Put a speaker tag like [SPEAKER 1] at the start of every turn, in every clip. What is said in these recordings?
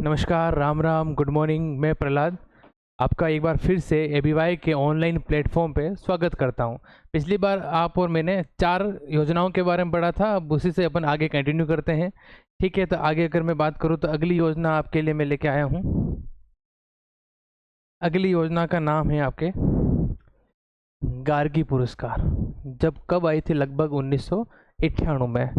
[SPEAKER 1] नमस्कार, Ram Ram, good morning. मैं प्रहलाद आपका एक बार फिर से एबीवाई के ऑनलाइन प्लेटफॉर्म पे स्वागत करता हूं। पिछली बार आप और मैंने 4 योजनाओं के बारे में पढ़ा था, अब उसी से अपन आगे कंटिन्यू करते हैं। ठीक है, तो आगे अगर मैं बात करूं तो अगली योजना आपके लिए मैं लेके आया हूं। अगली योजना का नाम है आपके गार्गी पुरस्कार। जब कब आई थी? लगभग 1998 में।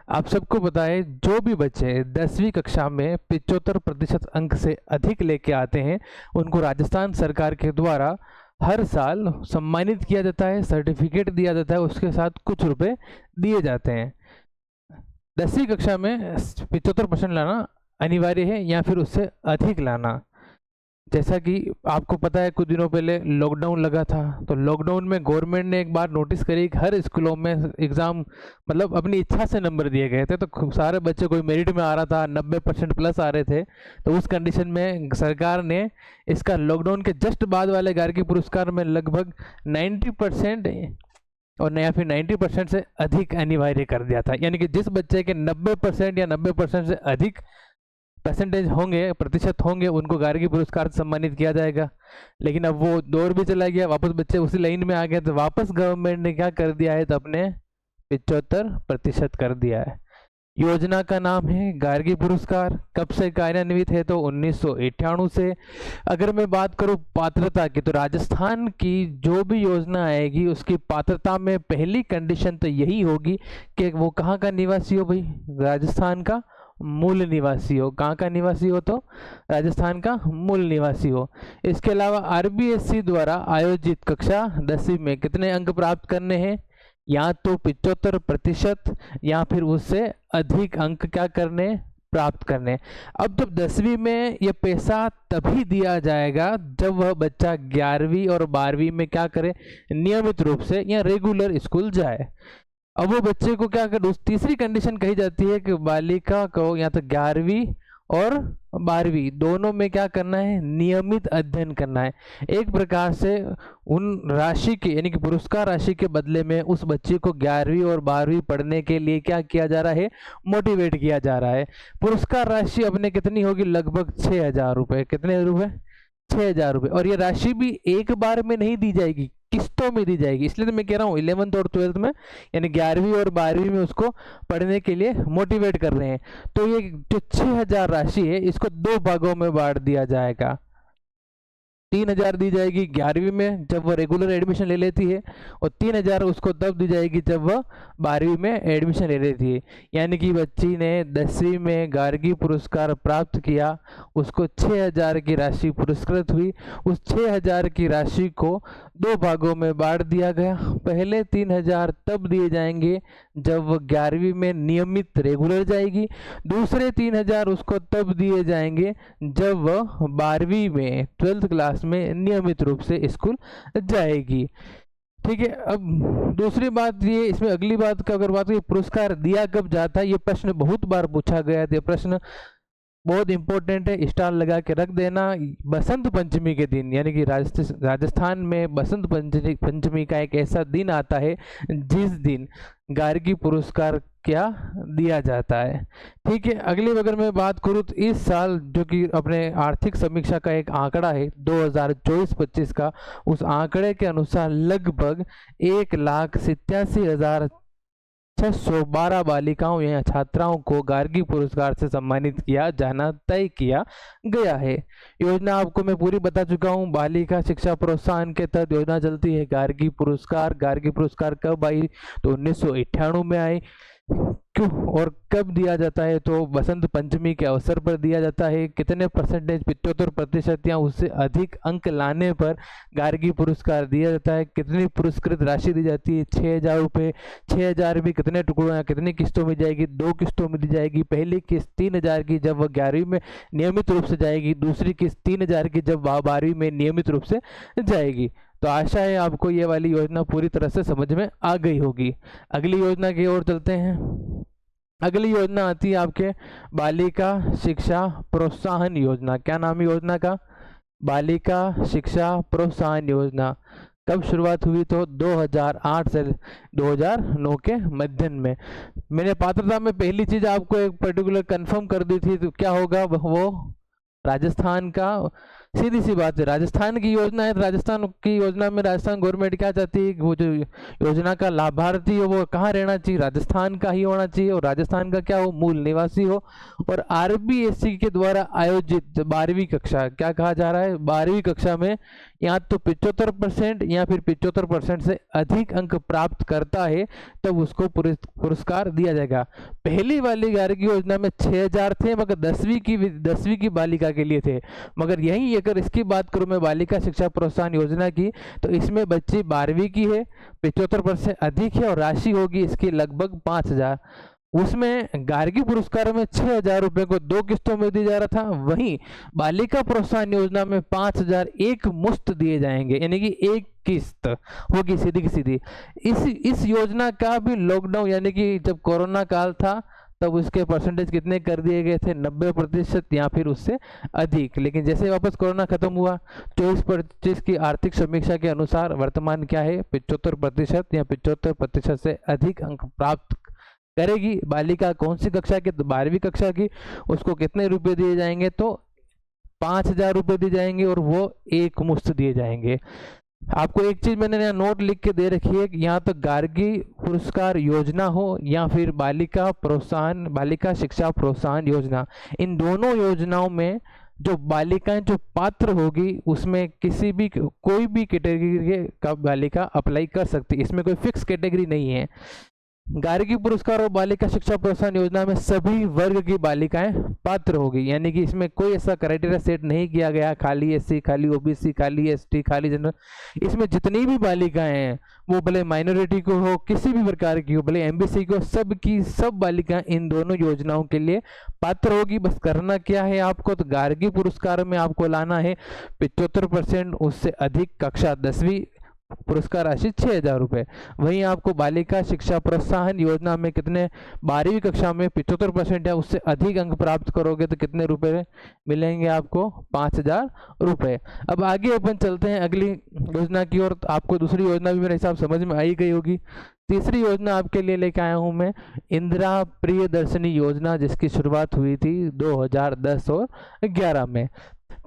[SPEAKER 1] आप सबको पता है, जो भी बच्चे 10वीं कक्षा में 75% अंक से अधिक लेके आते हैं उनको राजस्थान सरकार के द्वारा हर साल सम्मानित किया जाता है, सर्टिफिकेट दिया जाता है, उसके साथ कुछ रुपए दिए जाते हैं। 10वीं कक्षा में 75% लाना अनिवार्य है या फिर उससे अधिक लाना। जैसा कि आपको पता है, कुछ दिनों पहले लॉकडाउन लगा था, तो लॉकडाउन में गवर्नमेंट ने एक बार नोटिस करी कि हर स्कूलों में एग्ज़ाम मतलब अपनी इच्छा से नंबर दिए गए थे। तो सारे बच्चे कोई मेरिट में आ रहा था, 90% प्लस आ रहे थे। तो उस कंडीशन में सरकार ने इसका लॉकडाउन के जस्ट बाद वाले गार्गी पुरस्कार में लगभग 90% और या फिर 90% से अधिक अनिवार्य कर दिया था। यानी कि जिस बच्चे के 90% या 90% से अधिक परसेंटेज होंगे, प्रतिशत होंगे, उनको गार्गी पुरस्कार से सम्मानित किया जाएगा। लेकिन अब वो दौर भी चला गया, वापस बच्चे उसी लाइन में आ गए, तो वापस गवर्नमेंट ने क्या कर दिया है? तो अपने 75% कर दिया है। योजना का नाम है गार्गी पुरस्कार। कब से कार्यान्वित है? तो 1998 से। अगर मैं बात करूं पात्रता की, तो राजस्थान की जो भी योजना आएगी उसकी पात्रता में पहली कंडीशन तो यही होगी कि वो कहाँ का निवासी हो भाई? राजस्थान का मूल निवासी हो। कहाँ का निवासी हो? तो राजस्थान का मूल निवासी हो। इसके अलावा आरबीएससी द्वारा आयोजित कक्षा 10वीं में कितने अंक प्राप्त करने हैं? या तो 75% या फिर उससे अधिक अंक क्या करने? प्राप्त करने। अब जब 10वीं में ये पैसा तभी दिया जाएगा जब वह बच्चा 11वीं और 12वीं में क्या करे? नियमित रूप से या रेगुलर स्कूल जाए। अब वो बच्चे को क्या कर, उस तीसरी कंडीशन कही जाती है कि बालिका को या तो 11वीं और 12वीं दोनों में क्या करना है? नियमित अध्ययन करना है। एक प्रकार से उन राशि के यानी कि पुरस्कार राशि के बदले में उस बच्चे को 11वीं और 12वीं पढ़ने के लिए क्या किया जा रहा है? मोटिवेट किया जा रहा है। पुरस्कार राशि अपने कितनी होगी? लगभग 6000 रुपये। कितने रुपए? 6000 रुपये। और ये राशि भी एक बार में नहीं दी जाएगी, किस्तों में दी जाएगी। इसलिए तो मैं कह रहा हूँ 11th और 12th में यानी 11वीं और 12वीं में उसको पढ़ने के लिए मोटिवेट कर रहे हैं। तो ये जो 6000 राशि है इसको 2 भागों में बांट दिया जाएगा। 3000 दी जाएगी 11वीं में जब वह रेगुलर एडमिशन ले लेती है, और 3000 उसको तब दी जाएगी जब वह 12वीं में एडमिशन ले लेती है। यानी कि बच्ची ने 10वीं में गार्गी पुरस्कार प्राप्त किया, उसको 6000 की राशि पुरस्कृत हुई। उस 6000 की राशि को 2 भागों में बांट दिया गया। पहले 3000 तब दिए जाएंगे जब वह 11वीं में नियमित रेगुलर जाएगी। दूसरे 3000 उसको तब दिए जाएंगे जब वह 12वीं में 12th क्लास में नियमित रूप से स्कूल जाएगी। ठीक है। अब दूसरी बात ये, इसमें अगली बात का अगर बात करें, पुरस्कार दिया कब जाता है? ये प्रश्न बहुत बार पूछा गया है। ये प्रश्न बहुत इंपॉर्टेंट है, स्टार लगा के रख देना। बसंत पंचमी के दिन, यानी कि राजस्थान में बसंत पंचमी का एक ऐसा दिन आता है जिस दिन गार्गी पुरस्कार क्या दिया जाता है। ठीक है। अगली अगर मैं बात करूँ तो इस साल जो कि अपने आर्थिक समीक्षा का एक आंकड़ा है 2024-25 का, उस आंकड़े के अनुसार लगभग 1,87,612 बालिकाओं या छात्राओं को गार्गी पुरस्कार से सम्मानित किया जाना तय किया गया है। योजना आपको मैं पूरी बता चुका हूँ। बालिका शिक्षा प्रोत्साहन के तहत योजना चलती है गार्गी पुरस्कार। गार्गी पुरस्कार कब आई? तो 1998 में आई। क्यों और कब दिया जाता है? तो बसंत पंचमी के अवसर पर दिया जाता है। कितने परसेंटेज? 75% या उससे अधिक अंक लाने पर गार्गी पुरस्कार दिया जाता है। कितनी पुरस्कृत राशि दी जाती है? 6000 रुपये। 6000 भी कितने टुकड़ों या कितनी किस्तों में जाएगी? 2 किस्तों में दी जाएगी। पहली किस्त 3000 की जब वह 11वीं में नियमित रूप से जाएगी, दूसरी किस्त 3000 की जब वह 12वीं में नियमित रूप से जाएगी। तो आशा है आपको ये वाली योजना पूरी तरह से समझ में आ गई होगी। अगली योजना की ओर चलते हैं। अगली योजना आती है आपके बालिका शिक्षा प्रोत्साहन योजना। क्या नाम है योजना का? बालिका शिक्षा प्रोत्साहन योजना। कब शुरुआत हुई? तो 2008 से 2009 के मध्य में। मैंने पात्रता में पहली चीज आपको एक पर्टिकुलर कंफर्म कर दी थी, तो क्या होगा वो राजस्थान का, सीधी सी बात है, राजस्थान की योजना है तो राजस्थान की योजना में राजस्थान गवर्नमेंट क्या चाहती है, वो जो योजना का लाभार्थी हो वो कहाँ रहना चाहिए, राजस्थान का ही होना चाहिए, और राजस्थान का क्या हो, मूल निवासी हो। और आरबीएससी के द्वारा आयोजित 12वीं कक्षा, क्या कहा जा रहा है, 12वीं कक्षा में या तो 75% या फिर 75% से अधिक अंक प्राप्त करता है तब उसको पुरस्कार दिया जाएगा। पहली वाली गार्गी योजना में 6000 थे, मगर 10वीं की बालिका के लिए थे। मगर यही अगर इसकी बात करूं मैं, बालिका शिक्षा प्रोत्साहन योजना की, तो इसमें बच्ची 12वीं की है, 75% अधिक है, और राशि होगी इसकी लगभग 5000। उसमें गार्गी पुरस्कारों में 6000 रुपए को 2 किस्तों में दिया जा रहा था, वहीं बालिका प्रोत्साहन योजना में 5000 एक मुश्त दिए जाएंगे, यानी कि एक किस्त होगी सीधी की सीधी। इस योजना का भी लॉकडाउन, यानी कि जब कोरोना काल था तब उसके परसेंटेज कितने कर दिए गए थे, 90% या फिर उससे अधिक। लेकिन जैसे वापस कोरोना खत्म हुआ, 24-25 की आर्थिक समीक्षा के अनुसार वर्तमान क्या है, 75% या 75% से अधिक अंक प्राप्त करेगी बालिका। कौन सी कक्षा की, तो 12वीं कक्षा की। उसको कितने रुपए दिए जाएंगे, तो 5000 रुपये दिए जाएंगे, और वो एक मुश्त दिए जाएंगे। आपको एक चीज मैंने यहाँ नोट लिख के दे रखी है कि यहाँ तो गार्गी पुरस्कार योजना हो या फिर बालिका शिक्षा प्रोत्साहन योजना, इन दोनों योजनाओं में जो बालिकाएं जो पात्र होगी उसमें कोई भी कैटेगरी का बालिका अप्लाई कर सकती है, इसमें कोई फिक्स कैटेगरी नहीं है। गार्गी पुरस्कार और बालिका शिक्षा प्रोत्साहन योजना में सभी वर्ग की बालिकाएं पात्र होगी, यानी कि इसमें कोई ऐसा क्राइटेरिया सेट नहीं किया गया, खाली एससी, खाली ओबीसी, खाली एसटी, खाली जनरल। इसमें जितनी भी बालिकाएं हैं, वो भले माइनॉरिटी को हो, किसी भी प्रकार की हो, भले एमबीसी को, सब बालिकाएं इन दोनों योजनाओं के लिए पात्र होगी। बस करना क्या है आपको, तो गार्गी पुरस्कार में आपको लाना है 75% उससे अधिक कक्षा 10वीं, पुरस्कार राशि 6000 रुपये। वहीं आपको बालिका शिक्षा प्रोत्साहन योजना में कितने, 12वीं कक्षा में 75% या उससे अधिक अंक प्राप्त करोगे तो कितने रुपए मिलेंगे आपको, 5000 रुपये। अब आगे अपन चलते हैं अगली योजना की ओर। आपको दूसरी योजना भी मेरे हिसाब समझ में आई गई होगी। तीसरी योजना आपके लिए लेके आया हूं मैं, इंदिरा प्रियदर्शनी योजना, जिसकी शुरुआत हुई थी 2010 और 11 में।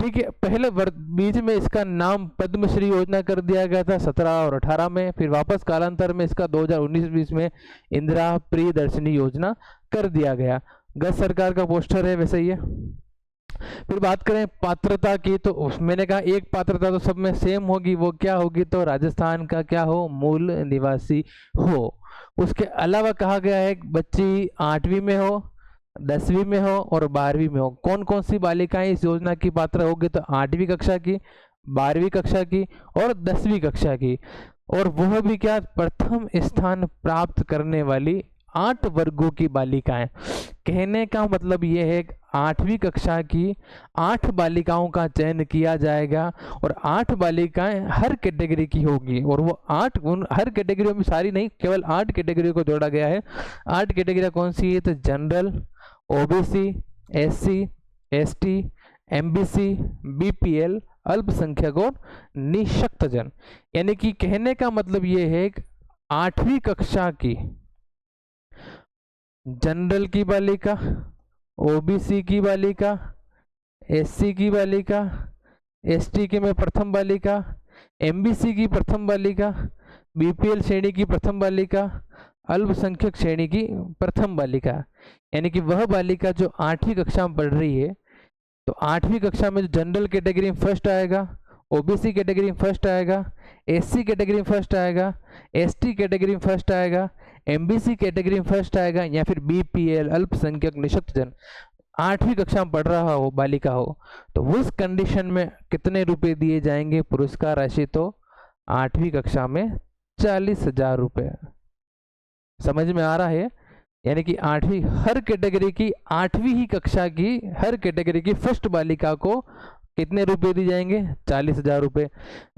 [SPEAKER 1] ठीक है, पहले बीच में इसका नाम पद्मश्री योजना कर दिया गया था 17 और 18 में, फिर वापस कालांतर में इसका 2019-20 में इंदिरा प्रियदर्शनी योजना कर दिया गया। गत सरकार का पोस्टर है वैसे ही है। फिर बात करें पात्रता की, तो मैंने कहा एक पात्रता तो सब में सेम होगी, वो क्या होगी, तो राजस्थान का क्या हो, मूल निवासी हो। उसके अलावा कहा गया है बच्ची 8वीं में हो, 10वीं में हो और 12वीं में हो। कौन कौन सी बालिकाएं इस योजना की पात्र होगी, तो 8वीं कक्षा की, 12वीं कक्षा की और 10वीं कक्षा की, और वह भी क्या, प्रथम स्थान प्राप्त करने वाली 8 वर्गों की बालिकाएं। कहने का मतलब यह है 8वीं कक्षा की 8 बालिकाओं का चयन किया जाएगा, और 8 बालिकाएं हर कैटेगरी की होगी, और वो 8 हर कैटेगरी में सारी नहीं, केवल 8 कैटेगरी को जोड़ा गया है। 8 कैटेगरी कौन सी है, तो general, OBC, SC, ST, MBC, BPL, अल्पसंख्यक और निःशक्तजन। यानी कि कहने का मतलब ये है कि 8वीं कक्षा की जनरल की बालिका, ओबीसी की बालिका, एससी की बालिका, एसटी के में प्रथम बालिका, एमबीसी की प्रथम बालिका, बीपीएल श्रेणी की प्रथम बालिका, अल्पसंख्यक श्रेणी की प्रथम बालिका। यानी कि वह बालिका जो 8वीं कक्षा में पढ़ रही है, तो 8वीं कक्षा में जो जनरल कैटेगरी में फर्स्ट आएगा, ओबीसी कैटेगरी में फर्स्ट आएगा, एससी कैटेगरी में फर्स्ट आएगा, एसटी कैटेगरी में फर्स्ट आएगा, एमबीसी कैटेगरी में फर्स्ट आएगा, या फिर बीपीएल अल्पसंख्यक निःशक्तजन 8वीं कक्षा में पढ़ रहा हो, बालिका हो, तो उस कंडीशन में कितने रुपए दिए जाएंगे पुरस्कार राशि, तो 8वीं कक्षा में 40,000 रुपये। समझ में आ रहा है। यानी कि 8वीं हर कैटेगरी की 8वीं ही कक्षा की हर कैटेगरी की फर्स्ट बालिका को कितने रुपए दिए जाएंगे, 40,000 रुपये।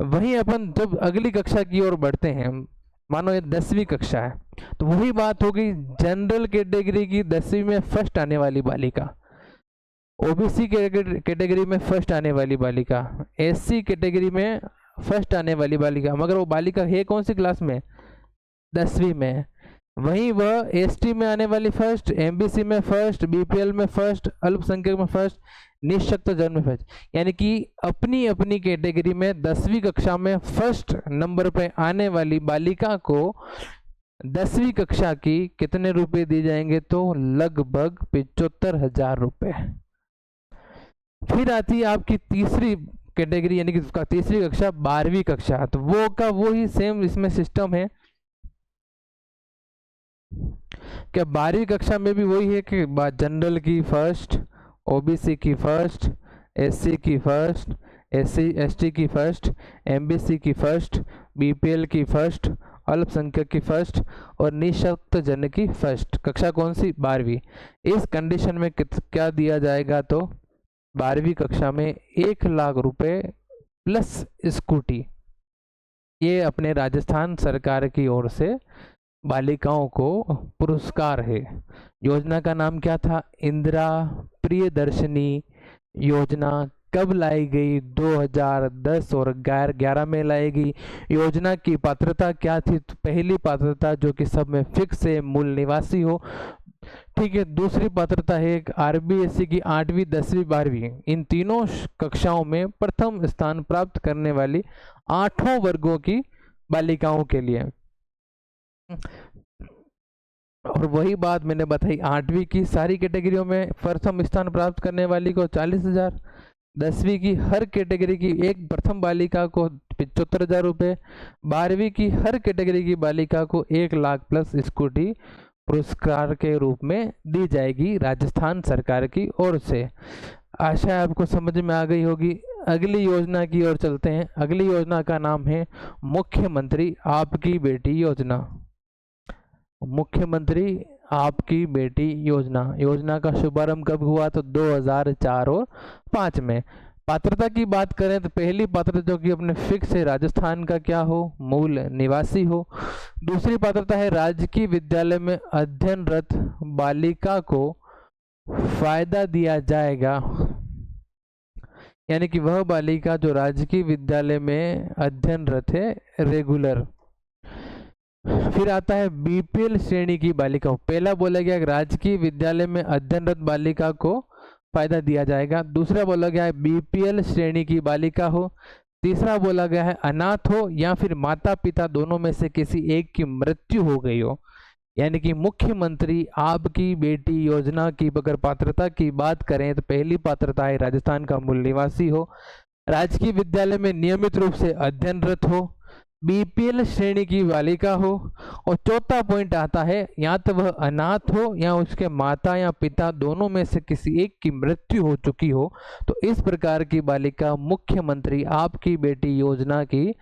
[SPEAKER 1] वहीं अपन जब अगली कक्षा की ओर बढ़ते हैं, मानो ये 10वीं कक्षा है, तो वही बात होगी, जनरल कैटेगरी की 10वीं में फर्स्ट आने वाली बालिका, ओबीसी कैटेगरी में फर्स्ट आने वाली बालिका, एससी कैटेगरी में फर्स्ट आने वाली बालिका, मगर वो बालिका है कौन सी क्लास में, 10वीं में। वहीं वह एसटी में आने वाली फर्स्ट, एमबीसी में फर्स्ट, बीपीएल में फर्स्ट, अल्पसंख्यक में फर्स्ट, निःशक्त जन में फर्स्ट, यानी कि अपनी अपनी कैटेगरी में 10वीं कक्षा में फर्स्ट नंबर पे आने वाली बालिका को 10वीं कक्षा की कितने रुपए दिए जाएंगे? तो लगभग 75,000 रुपए। फिर आती है आपकी तीसरी कैटेगरी, यानी कि तीसरी कक्षा 12वीं कक्षा, तो वो का वो ही सेम इसमें सिस्टम है। क्या 12वीं कक्षा में भी वही है कि जनरल की फर्स्ट, ओबीसी की फर्स्ट, एससी की फर्स्ट, एससी एसटी की फर्स्ट, एमबीसी की फर्स्ट, बीपीएल की फर्स्ट, अल्पसंख्यक की फर्स्ट और निःशक्त जन की फर्स्ट। कक्षा कौन सी? 12वीं। इस कंडीशन में क्या दिया जाएगा? तो 12वीं कक्षा में 1,00,000 रुपए प्लस स्कूटी, ये अपने राजस्थान सरकार की ओर से बालिकाओं को पुरस्कार है। योजना का नाम क्या था? इंदिरा प्रियदर्शनी योजना। कब लाई गई? 2010 और 11 में लाई गई। योजना की पात्रता क्या थी? तो पहली पात्रता जो कि सब में फिक्स है, मूल निवासी हो, ठीक है। दूसरी पात्रता है आरबीएससी की 8वीं, 10वीं, 12वीं, इन तीनों कक्षाओं में प्रथम स्थान प्राप्त करने वाली 8 वर्गों की बालिकाओं के लिए। और वही बात मैंने बताई, 8वीं की सारी कैटेगरियों में प्रथम स्थान प्राप्त करने वाली को 40,000, 10वीं की हर कैटेगरी की एक प्रथम बालिका को 75,000 रुपये, 12वीं की हर कैटेगरी की बालिका को 1,00,000 प्लस स्कूटी पुरस्कार के रूप में दी जाएगी राजस्थान सरकार की ओर से। आशा है आपको समझ में आ गई होगी। अगली योजना की ओर चलते हैं। अगली योजना का नाम है मुख्यमंत्री आपकी बेटी योजना। मुख्यमंत्री आपकी बेटी योजना, योजना का शुभारंभ कब हुआ? तो 2004 और 5 में। पात्रता की बात करें तो पहली पात्रता जो कि अपने फिक्स है, राजस्थान का क्या हो? मूल निवासी हो। दूसरी पात्रता है राजकीय विद्यालय में अध्ययनरत बालिका को फायदा दिया जाएगा, यानी कि वह बालिका जो राजकीय विद्यालय में अध्ययनरत है रेगुलर। फिर आता है बीपीएल श्रेणी की बालिका। पहला बोला गया राजकीय विद्यालय में अध्ययनरत बालिका को फायदा दिया जाएगा। दूसरा बोला गया है बीपीएल श्रेणी की बालिका हो। तीसरा बोला गया है अनाथ हो या फिर माता पिता दोनों में से किसी एक की मृत्यु हो गई हो। यानी कि मुख्यमंत्री आपकी बेटी योजना की अगर पात्रता की बात करें तो पहली पात्रता है राजस्थान का मूल निवासी हो, राजकीय विद्यालय में नियमित रूप से अध्ययनरत हो, बीपीएल श्रेणी की बालिका हो, और चौथा पॉइंट आता है या तो वह अनाथ हो या उसके माता या पिता दोनों में से किसी एक की मृत्यु हो चुकी हो, तो इस प्रकार की बालिका मुख्यमंत्री आपकी बेटी योजना की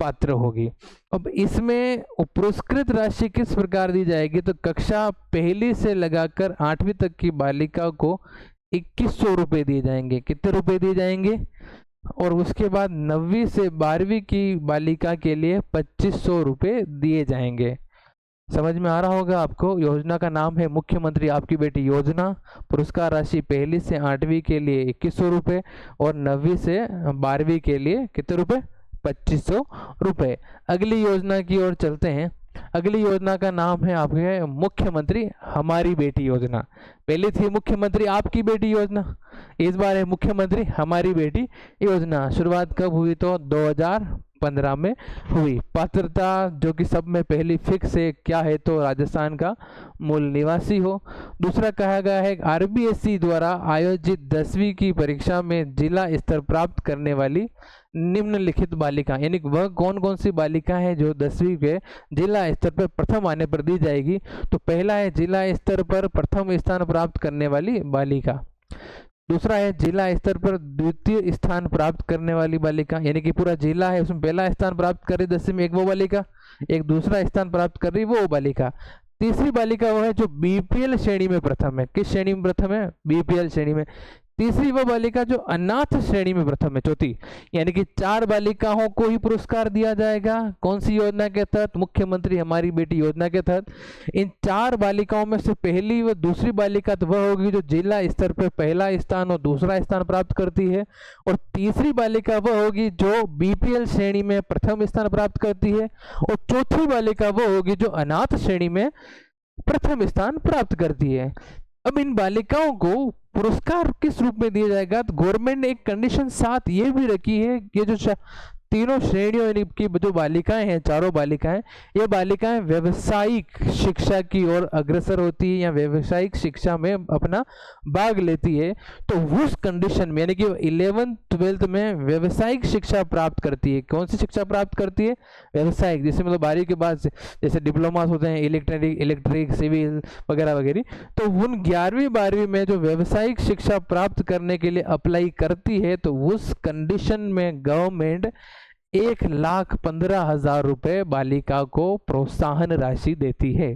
[SPEAKER 1] पात्र होगी। अब इसमें पुरस्कृत राशि किस प्रकार दी जाएगी? तो कक्षा पहली से लगाकर 8वीं तक की बालिका को 2100 रुपये दिए जाएंगे। कितने रुपए दिए जाएंगे? और उसके बाद 9वीं से 12वीं की बालिका के लिए 2500 रुपये दिए जाएंगे। समझ में आ रहा होगा आपको। योजना का नाम है मुख्यमंत्री आपकी बेटी योजना। पुरस्कार राशि पहली से 8वीं के लिए 2100 रुपये और 9वीं से 12वीं के लिए कितने रुपए? 2500 रुपये। अगली योजना की ओर चलते हैं। अगली योजना का नाम है आपके मुख्यमंत्री हमारी बेटी योजना। पहले थी मुख्यमंत्री आपकी बेटी योजना, इस बार है मुख्यमंत्री हमारी बेटी योजना। शुरुआत कब हुई? तो 2015 में हुई। पात्रता जो कि सब में पहली फिक्स है, क्या है? तो राजस्थान का मूल निवासी हो। दूसरा कहा गया है आरबीएससी द्वारा आयोजित 10वीं की परीक्षा में जिला स्तर प्राप्त करने वाली निम्नलिखित बालिका, यानी वह कौन कौन सी बालिका है जो 10वीं के जिला स्तर पर प्रथम आने पर दी जाएगी? तो पहला है जिला स्तर पर प्रथम स्थान प्राप्त करने वाली बालिका। दूसरा है जिला स्तर पर द्वितीय स्थान प्राप्त करने वाली बालिका, यानी कि पूरा जिला है उसमें पहला स्थान प्राप्त कर रही 10वीं में एक वो बालिका, एक दूसरा स्थान प्राप्त कर रही वो बालिका। तीसरी बालिका वो है जो बीपीएल श्रेणी में प्रथम है। किस श्रेणी में प्रथम है? बीपीएल श्रेणी में। तीसरी वह बालिका जो अनाथ श्रेणी में प्रथम है, चौथी, यानी कि 4 बालिकाओं को ही पुरस्कार दिया जाएगा। कौन सी योजना के तहत? मुख्यमंत्री हमारी बेटी योजना के तहत। इन 4 बालिकाओं में से पहली व दूसरी बालिका तो वह होगी जो जिला स्तर पर पहला स्थान और दूसरा स्थान प्राप्त करती है, और तीसरी बालिका वह होगी जो बीपीएल श्रेणी में प्रथम स्थान प्राप्त करती है, और चौथी बालिका वह होगी जो अनाथ श्रेणी में प्रथम स्थान प्राप्त करती है। अब इन बालिकाओं को पुरस्कार किस रूप में दिया जाएगा? तो गवर्नमेंट ने एक कंडीशन साथ ये भी रखी है, ये जो तीनों श्रेणियों की जो बालिकाएं हैं, चारों बालिकाएं, ये बालिकाएं व्यवसायिक शिक्षा की ओर अग्रसर होती है या व्यवसायिक शिक्षा में अपना भाग लेती है। तो उस कंडीशन में, यानी कि 11th 12th में व्यवसायिक शिक्षा प्राप्त करती है। कौन सी शिक्षा प्राप्त करती है? व्यवसायिक, जैसे मतलब 12वीं के बाद जैसे डिप्लोमा होते हैं इलेक्ट्रिक सिविल वगैरह वगैरह, तो उन 11वीं 12वीं में जो व्यवसायिक शिक्षा प्राप्त करने के लिए अप्लाई करती है, तो उस कंडीशन में गवर्नमेंट 1,15,000 रुपए बालिका को प्रोत्साहन राशि देती है।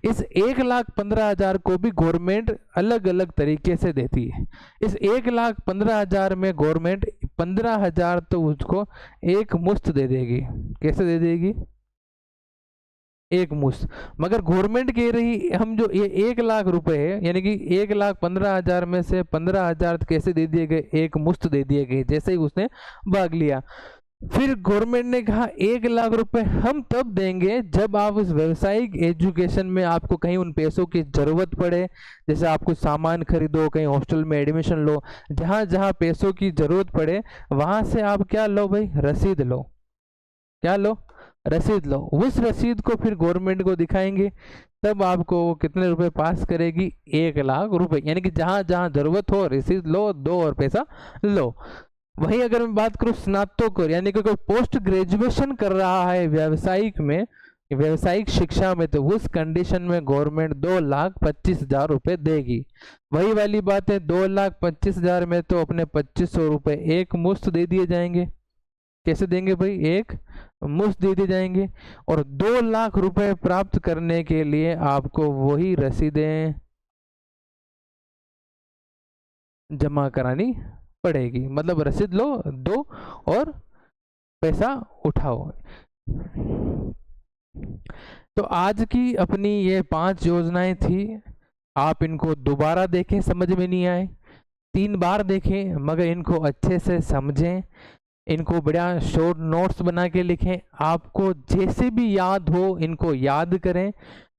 [SPEAKER 1] इस 1,15,000 को भी गवर्नमेंट अलग अलग तरीके से देती है। इस 1,15,000 में गवर्नमेंट 15,000 तो उसको एक मुश्त दे देगी। कैसे दे देगी? एक मुश्त। मगर गवर्नमेंट कह रही हम जो ये 1,00,000 रुपए है, यानी कि 1,15,000 में से 15,000 कैसे दे दिए गए? एक मुश्त दे दिए गए, जैसे ही उसने भाग लिया। फिर गवर्नमेंट ने कहा 1,00,000 रुपए हम तब देंगे जब आप इस व्यावसायिक एजुकेशन में आपको कहीं उन पैसों की जरूरत पड़े, जैसे आप कुछ सामान खरीदो, कहीं हॉस्टल में एडमिशन लो, जहां जहां पैसों की जरूरत पड़े वहां से आप क्या लो भाई? रसीद लो। क्या लो? रसीद लो। उस रसीद को फिर गवर्नमेंट को दिखाएंगे, तब आपको कितने रुपए पास करेगी? 1,00,000 रुपए। यानी कि जहां जहां जरूरत हो रसीद लो, दो और पैसा लो। वहीं अगर मैं बात करूं स्नातक, यानी कि कोई पोस्ट ग्रेजुएशन कर रहा है व्यावसायिक में, व्यावसायिक शिक्षा में, तो उस कंडीशन में गवर्नमेंट 2,25,000 रुपए देगी। वही वाली बात है, 2,25,000 में तो अपने 2,500 रुपए एक मुश्त दे दिए जाएंगे। कैसे देंगे भाई? एक मुश्त दे दिए जाएंगे। और 2,00,000 रुपए प्राप्त करने के लिए आपको वही रसीदें जमा करानी पड़ेगी। मतलब रसीद लो, दो और पैसा उठाओ। तो आज की अपनी ये 5 योजनाएं थी। आप इनको दोबारा देखें, समझ में नहीं आए 3 बार देखें, मगर इनको अच्छे से समझें, इनको बढ़िया शॉर्ट नोट्स बना के लिखें। आपको जैसे भी याद हो इनको याद करें।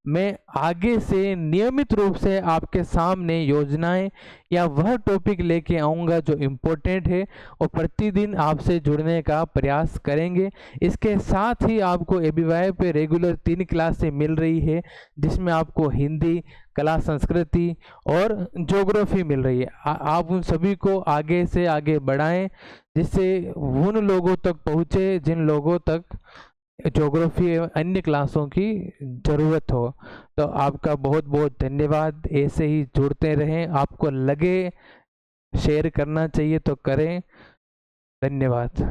[SPEAKER 1] मैं आगे से नियमित रूप से आपके सामने योजनाएं या वह टॉपिक लेके आऊँगा जो इम्पोर्टेंट है, और प्रतिदिन आपसे जुड़ने का प्रयास करेंगे। इसके साथ ही आपको ABY पे रेगुलर 3 क्लासें मिल रही है, जिसमें आपको हिंदी, कला संस्कृति और ज्योग्राफी मिल रही है। आप उन सभी को आगे से आगे बढ़ाएं, जिससे उन लोगों तक पहुँचे जिन लोगों तक ज्योग्राफी एवं अन्य क्लासों की ज़रूरत हो। तो आपका बहुत बहुत धन्यवाद। ऐसे ही जुड़ते रहें। आपको लगे शेयर करना चाहिए तो करें। धन्यवाद।